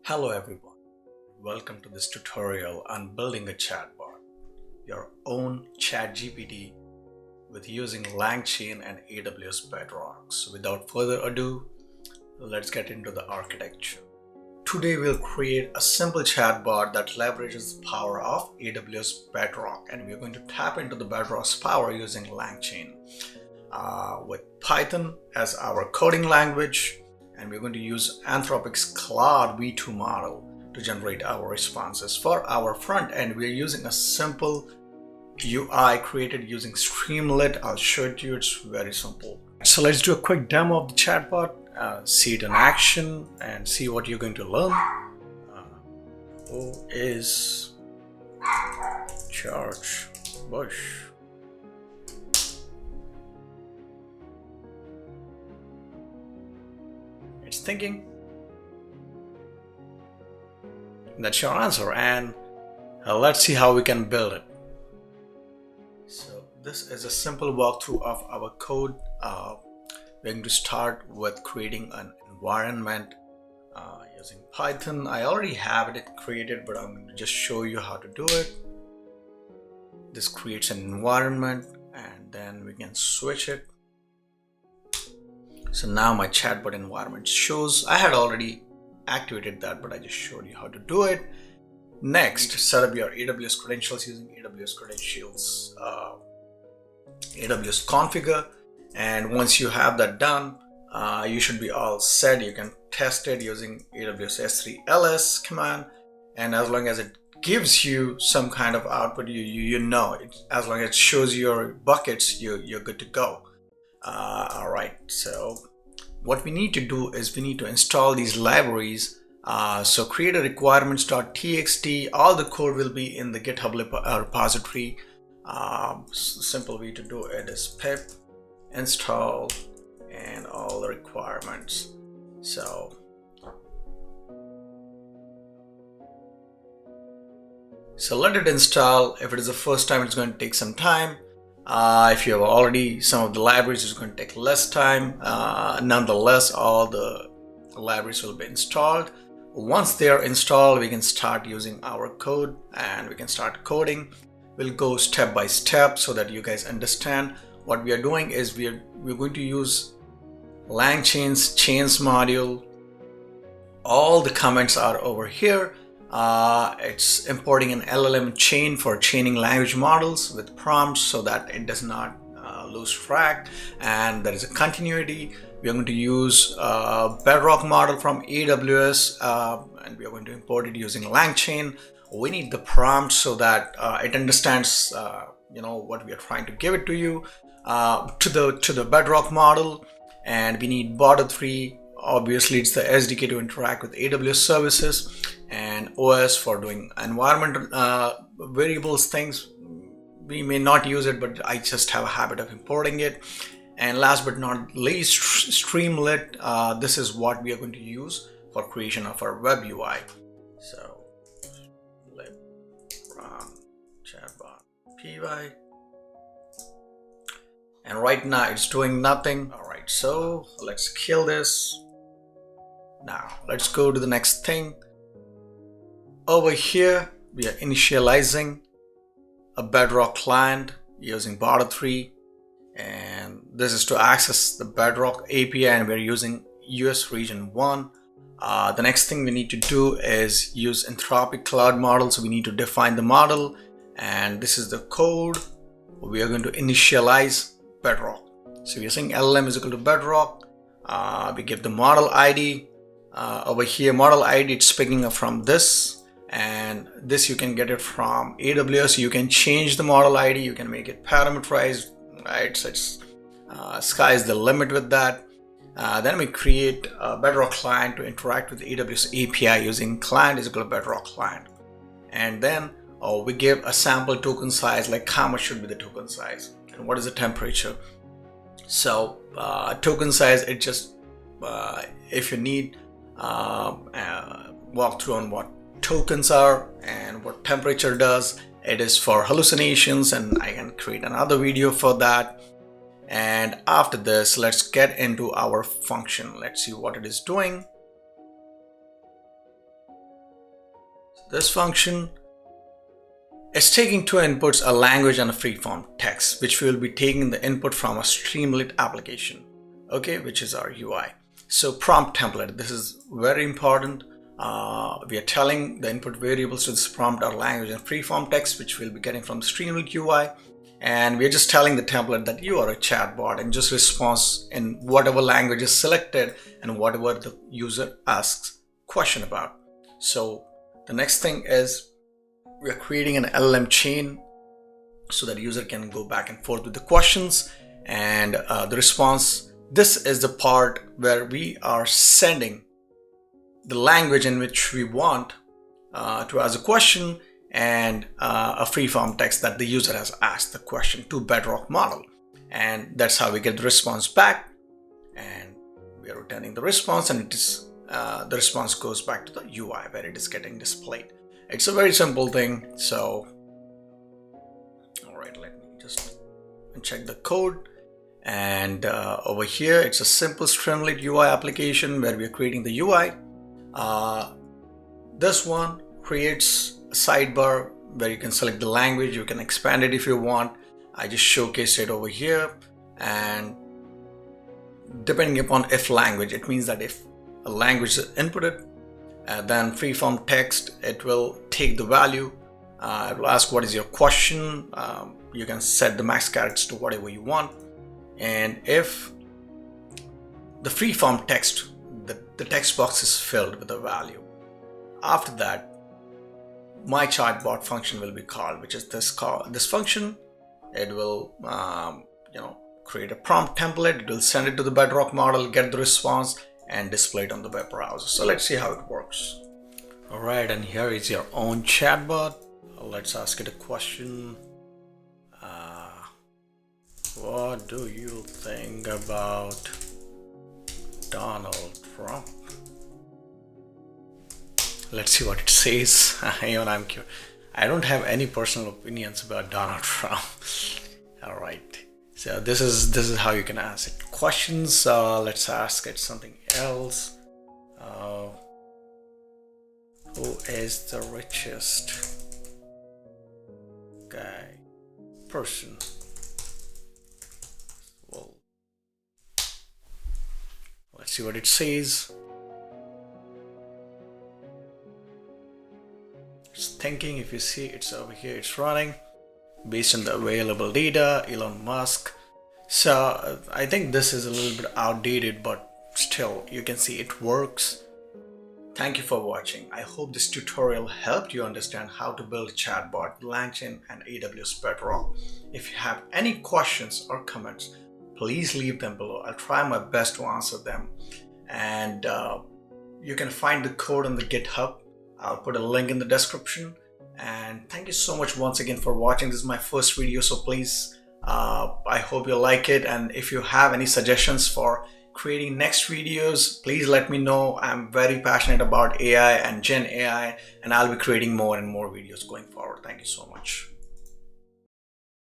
Hello everyone, welcome to this tutorial on building a chatbot, your own ChatGPT with using LangChain and AWS Bedrock. So without further ado, let's get into the architecture. Today we'll create a simple chatbot that leverages the power of AWS Bedrock, and we're going to tap into the Bedrock's power using LangChain with Python as our coding language. And we're going to use Anthropic's Claude V2 model to generate our responses. For our front end, we're using a simple UI created using Streamlit. I'll show it to you, it's very simple. So let's do a quick demo of the chatbot, see it in action and see what you're going to learn. Who is George Bush? It's thinking. That's your answer, and let's see how we can build it. So this is a simple walkthrough of our code. We're going to start with creating an environment using Python. I already have it created, but I'm going to just show you how to do it. This creates an environment and then we can switch it. So now my chatbot environment shows. I had already activated that, but I just showed you how to do it. Next, set up your AWS credentials using AWS Credentials, AWS configure. And once you have that done, you should be all set. You can test it using AWS S3ls command. And as long as it gives you some kind of output, you know it. As long as it shows your buckets, you're good to go. All right, so what we need to do is we need to install these libraries. So create a requirements.txt. All the code will be in the GitHub repository. Simple way to do it is pip install and all the requirements. So let it install. If it is the first time, it's going to take some time. If you have already some of the libraries, it's going to take less time. Nonetheless, all the libraries will be installed. Once they are installed, we can start using our code and we can start coding. We'll go step by step so that you guys understand. What we are doing is we're going to use LangChain's chains module. All the comments are over here. It's importing an LLM chain for chaining language models with prompts so that it does not lose track, and there is a continuity. We are going to use Bedrock model from AWS and we are going to import it using LangChain. We need the prompt so that it understands what we are trying to give it to you to the Bedrock model. And we need border 3. Obviously, it's the SDK to interact with AWS services, and OS for doing environment variables things. We may not use it, but I just have a habit of importing it. And last but not least, Streamlit. This is what we are going to use for creation of our web UI. So let run chatbot py, and right now it's doing nothing. All right, so let's kill this. Now let's go to the next thing. Over here we are initializing a Bedrock client using border 3, and this is to access the Bedrock API, and we're using US region 1. The next thing we need to do is use Anthropic cloud model. So we need to define the model, and this is the code. We are going to initialize Bedrock. So we're saying LLM is equal to Bedrock. We give the model ID. Over here, model ID, it's picking up from this, and this you can get it from AWS. You can change the model ID, you can make it parameterized, right? So it's sky's the limit with that. Then we create a Bedrock client to interact with the AWS API using client is equal to Bedrock client. And then we give a sample token size, like how much should be the token size and what is the temperature. So token size, it just if you need walk through on what tokens are and what temperature does, it is for hallucinations, and I can create another video for that. And after this, let's get into our function. Let's see what it is doing. This function is taking two inputs, a language and a freeform text, which we will be taking the input from a Streamlit application, okay, which is our UI. So prompt template, this is very important. We are telling the input variables to this prompt are language and freeform text, which we'll be getting from the Streamlit UI. And we're just telling the template that you are a chatbot and just response in whatever language is selected and whatever the user asks question about. So the next thing is we are creating an LLM chain so that user can go back and forth with the questions and the response. This is the part where we are sending the language in which we want to ask a question and a freeform text that the user has asked the question to Bedrock model. And that's how we get the response back. And we are returning the response, and it is the response goes back to the UI where it is getting displayed. It's a very simple thing. So, all right, let me just check the code. And over here, it's a simple Streamlit UI application where we are creating the UI. This one creates a sidebar where you can select the language. You can expand it if you want. I just showcased it over here. And depending upon if language, it means that if a language is inputted, then freeform text, it will take the value. It will ask what is your question. You can set the max characters to whatever you want. And if the freeform text, the text box is filled with a value, after that, my chatbot function will be called, which is this function. It will create a prompt template. It will send it to the Bedrock model, get the response, and display it on the web browser. So let's see how it works. All right, and here is your own chatbot. Let's ask it a question. What do you think about Donald Trump? Let's see what it says. Even I'm curious. I don't have any personal opinions about Donald Trump. All right. So this is how you can ask it questions. Let's ask it something else. Who is the richest person? Well, let's see what it says. It's thinking. If you see, it's over here. It's running based on the available data. Elon Musk. So I think this is a little bit outdated, but still you can see it works. Thank you for watching. I hope this tutorial helped you understand how to build a chatbot, LangChain and AWS Bedrock. If you have any questions or comments, please leave them below. I'll try my best to answer them. And you can find the code on the GitHub. I'll put a link in the description. And thank you so much once again for watching. This is my first video, so please, I hope you like it. And if you have any suggestions for creating next videos, please let me know. I'm very passionate about AI and Gen AI, and I'll be creating more and more videos going forward. Thank you so much.